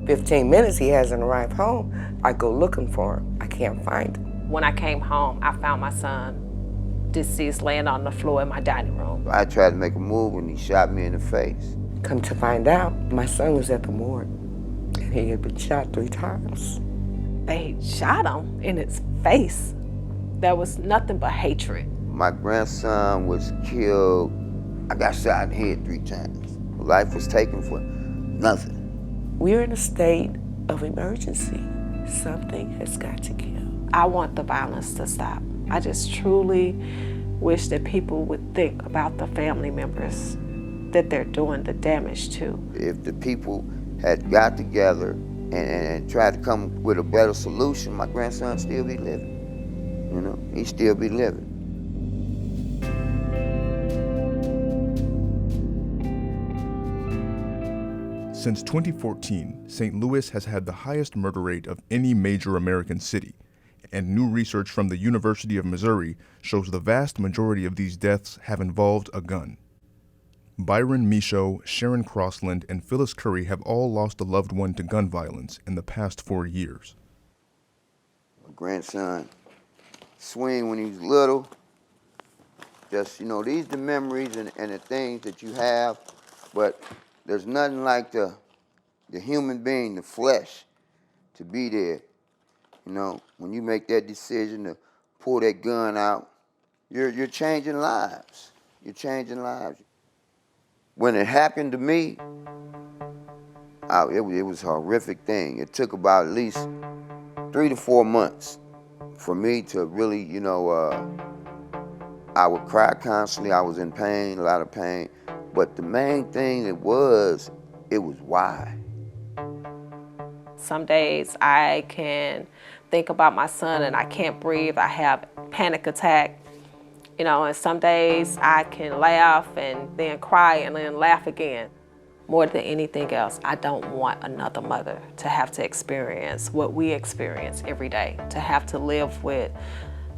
15 minutes he hasn't arrived home, I go looking for him. I can't find him. When I came home, I found my son deceased laying on the floor in my dining room. I tried to make a move and he shot me in the face. Come to find out, my son was at the morgue and he had been shot 3 times. They shot him in his face. There was nothing but hatred. My grandson was killed. I got shot in the head 3 times. Life was taken for nothing. We're in a state of emergency. Something has got to give. I want the violence to stop. I just truly wish that people would think about the family members that they're doing the damage to. If the people had got together and tried to come with a better solution, my grandson still be living. You know, he'd still be living. Since 2014, St. Louis has had the highest murder rate of any major American city, and new research from the University of Missouri shows the vast majority of these deaths have involved a gun. Byron Michaud, Sharon Crossland, and Phyllis Curry have all lost a loved one to gun violence in the past 4 years. My grandson swing when he was little. Just, you know, these are the memories and the things that you have, but there's nothing like the human being, the flesh, to be there. You know, when you make that decision to pull that gun out, you're changing lives. You're changing lives. When it happened to me, it was a horrific thing. It took about at least 3 to 4 months for me to really, you know, I would cry constantly. I was in pain, a lot of pain. But the main thing it was why. Some days I can think about my son and I can't breathe. I have panic attack, you know, and some days I can laugh and then cry and then laugh again. More than anything else, I don't want another mother to have to experience what we experience every day, to have to live with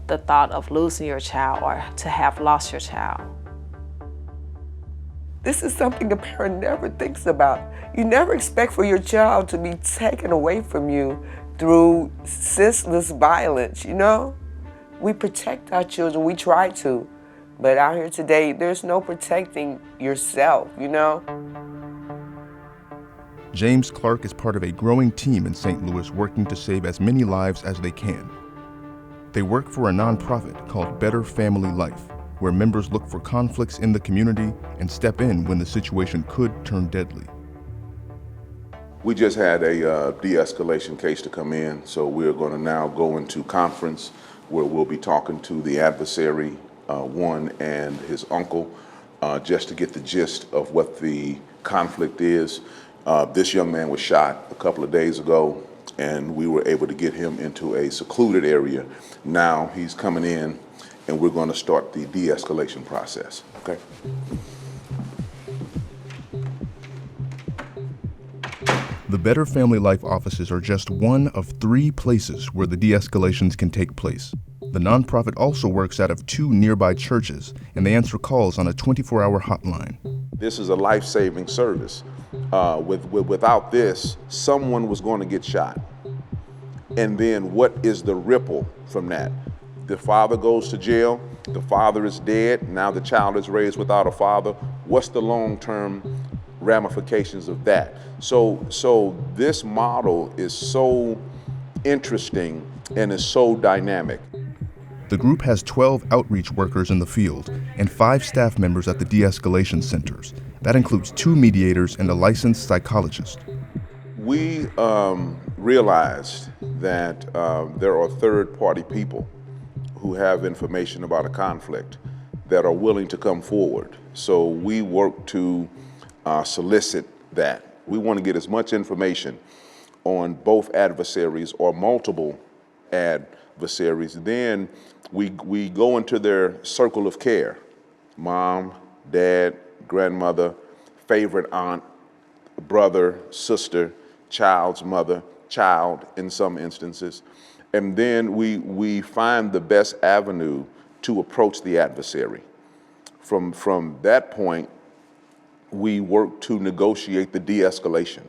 the thought of losing your child or to have lost your child. This is something a parent never thinks about. You never expect for your child to be taken away from you through senseless violence, you know? We protect our children, we try to, but out here today, there's no protecting yourself, you know? James Clark is part of a growing team in St. Louis working to save as many lives as they can. They work for a nonprofit called Better Family Life, where members look for conflicts in the community and step in when the situation could turn deadly. We just had a de-escalation case to come in, so we're going to now go into conference where we'll be talking to the adversary, one and his uncle, just to get the gist of what the conflict is. This young man was shot a couple of days ago, and we were able to get him into a secluded area. Now he's coming in, and we're going to start the de-escalation process, okay? The Better Family Life offices are just one of 3 places where the de-escalations can take place. The nonprofit also works out of 2 nearby churches, and they answer calls on a 24-hour hotline. This is a life-saving service. Without this, someone was going to get shot. And then what is the ripple from that? The father goes to jail, the father is dead, now the child is raised without a father. What's the long-term ramifications of that? So this model is so interesting and is so dynamic. The group has 12 outreach workers in the field and 5 staff members at the de-escalation centers. That includes 2 mediators and a licensed psychologist. We realized that there are third-party people who have information about a conflict that are willing to come forward. So we work to solicit that. We want to get as much information on both adversaries or multiple adversaries. Then we go into their circle of care: mom, dad, grandmother, favorite aunt, brother, sister, child's mother, child in some instances. And then we find the best avenue to approach the adversary. From that point, we work to negotiate the de-escalation.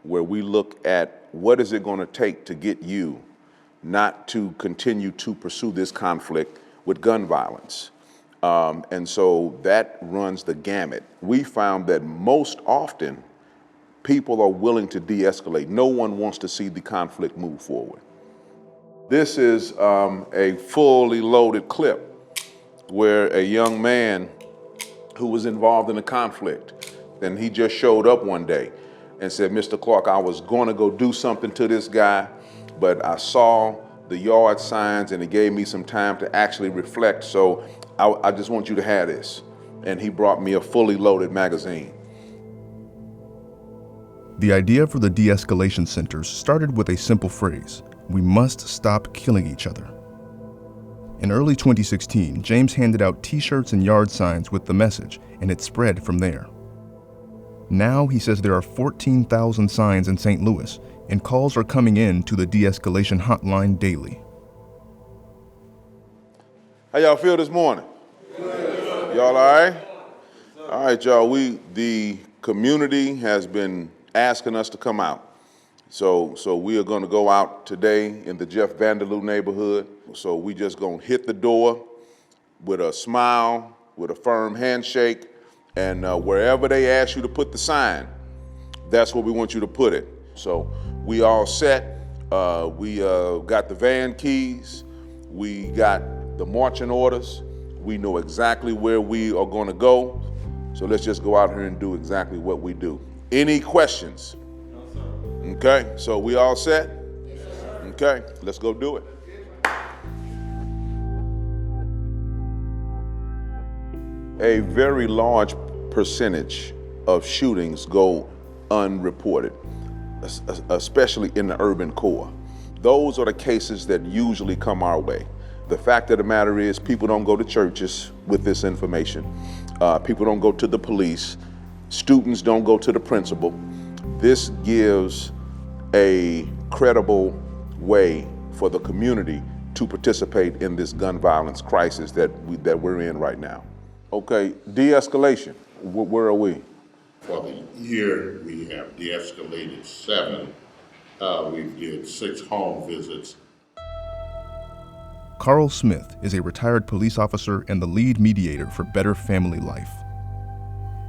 where we look at what is it going to take to get you not to continue to pursue this conflict with gun violence. And so that runs the gamut. We found that most often people are willing to de-escalate. No one wants to see the conflict move forward. This is a fully loaded clip where a young man who was involved in a conflict, and he just showed up one day and said, Mr. Clark, I was going to go do something to this guy, but I saw the yard signs and it gave me some time to actually reflect, so I just want you to have this. And he brought me a fully loaded magazine. The idea for the de-escalation centers started with a simple phrase: we must stop killing each other. In early 2016, James handed out t-shirts and yard signs with the message, and it spread from there. Now he says there are 14,000 signs in St. Louis, and calls are coming in to the de-escalation hotline daily. How y'all feel this morning? Y'all all right? All right, y'all, the community has been asking us to come out. So we are going to go out today in the Jeff Vanderloo neighborhood. So we just going to hit the door with a smile, with a firm handshake, and wherever they ask you to put the sign, that's where we want you to put it. So we all set. We got the van keys. We got the marching orders. We know exactly where we are going to go. So let's just go out here and do exactly what we do. Any questions? No, sir. Okay, so we all set? Yes, sir. Okay, let's go do it. A very large percentage of shootings go unreported, especially in the urban core. Those are the cases that usually come our way. The fact of the matter is people don't go to churches with this information. People don't go to the police. Students don't go to the principal. This gives a credible way for the community to participate in this gun violence crisis that we're in right now. Okay, de-escalation, where are we? For the year, we have de-escalated 7. We did 6 home visits. Carl Smith is a retired police officer and the lead mediator for Better Family Life.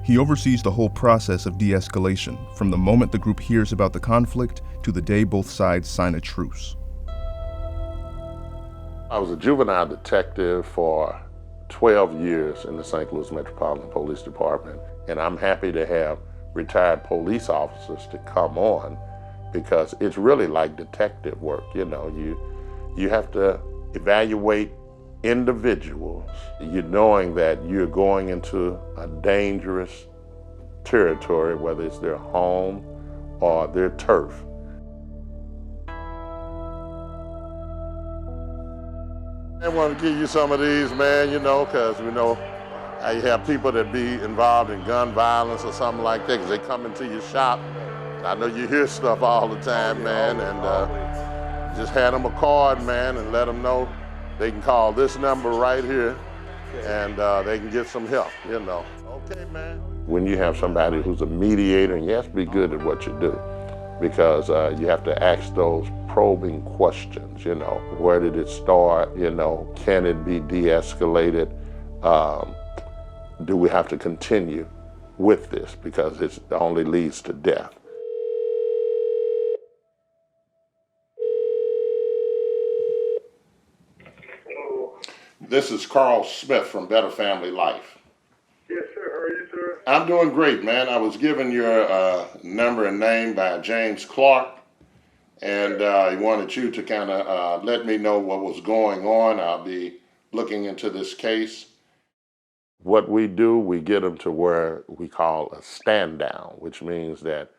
He oversees the whole process of de-escalation, from the moment the group hears about the conflict to the day both sides sign a truce. I was a juvenile detective for 12 years in the St. Louis Metropolitan Police Department, and I'm happy to have retired police officers to come on because it's really like detective work. You know, you have to evaluate individuals, you knowing that you're going into a dangerous territory, whether it's their home or their turf. I want to give you some of these, man, you know, because we know how you have people that be involved in gun violence or something like that, because they come into your shop. I know you hear stuff all the time, man, and just hand them a card, man, and let them know they can call this number right here, and they can get some help, you know. Okay, man. When you have somebody who's a mediator, and you have to be good at what you do, because you have to ask those probing questions, you know. Where did it start? You know, can it be de-escalated? Do we have to continue with this? Because it only leads to death. This is Carl Smith from Better Family Life. Yes, sir. How are you, sir? I'm doing great, man. I was given your number and name by James Clark, and he wanted you to kind of let me know what was going on. I'll be looking into this case. What we do, we get them to where we call a stand down, which means that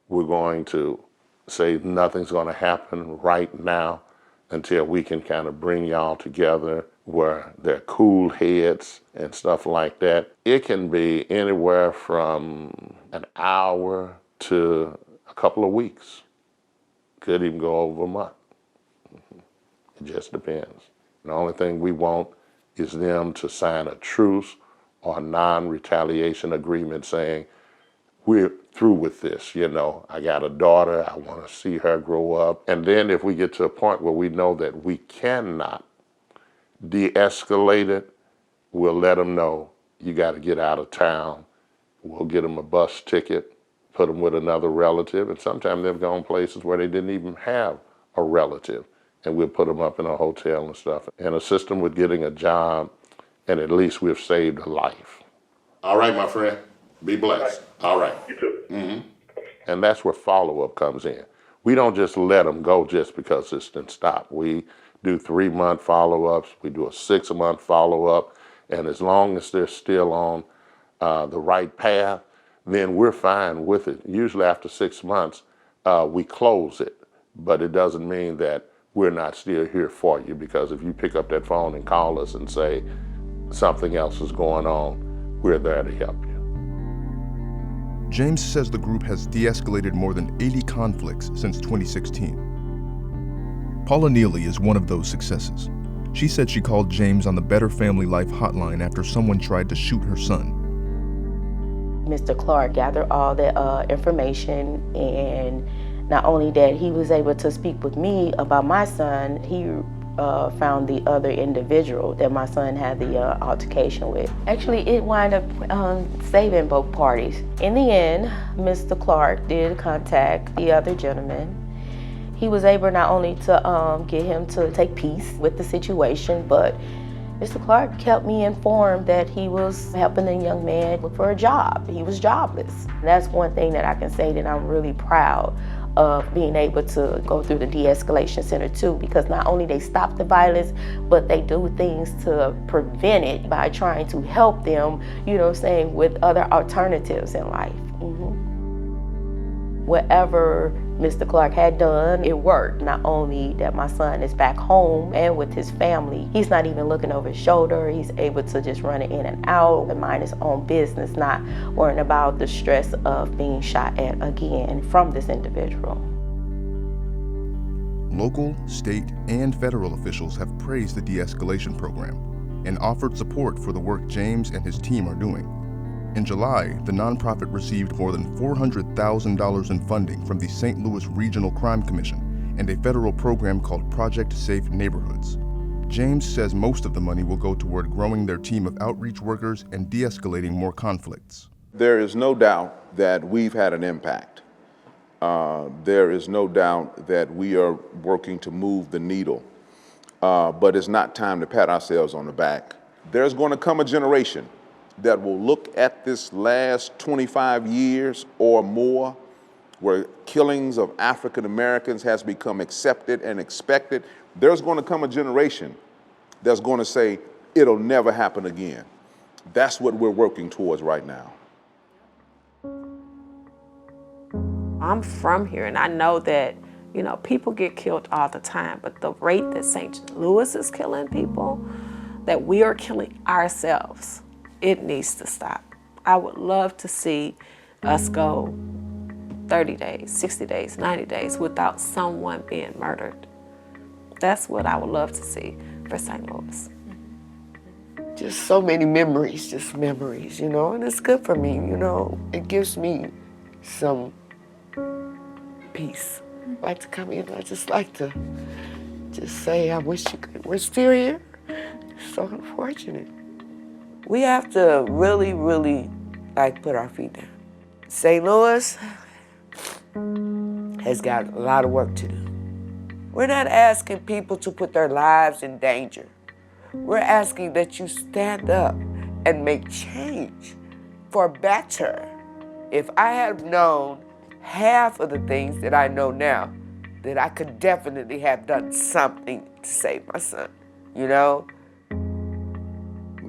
we're going to say nothing's going to happen right now until we can kind of bring y'all together where they're cool heads and stuff like that. It can be anywhere from an hour to a couple of weeks. Could even go over a month. It just depends. The only thing we want is them to sign a truce or a non-retaliation agreement saying we're through with this, you know. I got a daughter, I want to see her grow up. And then if we get to a point where we know that we cannot de-escalate it, we'll let them know, you got to get out of town. We'll get them a bus ticket, put them with another relative, and sometimes they've gone places where they didn't even have a relative, and we'll put them up in a hotel and stuff, and assist them with getting a job, and at least we've saved a life. All right, my friend, be blessed. All right. You too. Mm-hmm. And that's where follow-up comes in. We don't just let them go just because it's been stopped. We do 3-month follow-ups, we do a 6-month follow-up, and as long as they're still on the right path, then we're fine with it. Usually after 6 months, we close it, but it doesn't mean that we're not still here for you, because if you pick up that phone and call us and say something else is going on, we're there to help you. James says the group has de-escalated more than 80 conflicts since 2016. Paula Neely is one of those successes. She said she called James on the Better Family Life hotline after someone tried to shoot her son. Mr. Clark gathered all the information, and not only that, he was able to speak with me about my son. He found the other individual that my son had the altercation with. Actually, it wound up saving both parties. In the end, Mr. Clark did contact the other gentleman. He was able not only to get him to take peace with the situation, but Mr. Clark kept me informed that he was helping a young man look for a job. He was jobless. And that's one thing that I can say that I'm really proud of, being able to go through the De-Escalation Center too, because not only they stop the violence, but they do things to prevent it by trying to help them, you know what I'm saying, with other alternatives in life. Whatever Mr. Clark had done, it worked. Not only that my son is back home and with his family, he's not even looking over his shoulder. He's able to just run in and out and mind his own business, not worrying about the stress of being shot at again from this individual. Local, state, and federal officials have praised the de-escalation program and offered support for the work James and his team are doing. In July, the nonprofit received more than $400,000 in funding from the St. Louis Regional Crime Commission and a federal program called Project Safe Neighborhoods. James says most of the money will go toward growing their team of outreach workers and de-escalating more conflicts. There is no doubt that we've had an impact. There is no doubt that we are working to move the needle, but it's not time to pat ourselves on the back. There's going to come a generation that will look at this last 25 years or more, where killings of African Americans has become accepted and expected. There's going to come a generation that's going to say, it'll never happen again. That's what we're working towards right now. I'm from here, and I know that, you know, people get killed all the time, but the rate that St. Louis is killing people, that we are killing ourselves, it needs to stop. I would love to see us go 30 days, 60 days, 90 days without someone being murdered. That's what I would love to see for St. Louis. Just so many memories, just memories, you know, and it's good for me, you know. It gives me some peace. I like to come in, I just like to just say, I wish you could, we're still here. It's so unfortunate. We have to really, really, like, put our feet down. St. Louis has got a lot of work to do. We're not asking people to put their lives in danger. We're asking that you stand up and make change for better. If I had known half of the things that I know now, that I could definitely have done something to save my son, you know?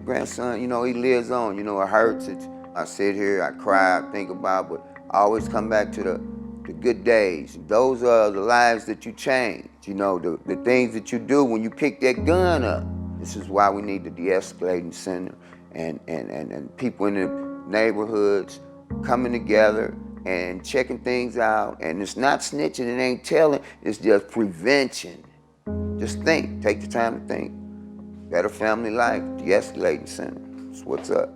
Grandson, you know, he lives on. You know, it hurts. I sit here, I cry, I think about, but I always come back to the good days. Those are the lives that you change. You know, the things that you do when you pick that gun up. This is why we need the De-Escalating Center and people in the neighborhoods coming together and checking things out. And it's not snitching, it ain't telling, it's just prevention. Just think, take the time to think. Better Family Life, De-Escalating Center. That's what's up.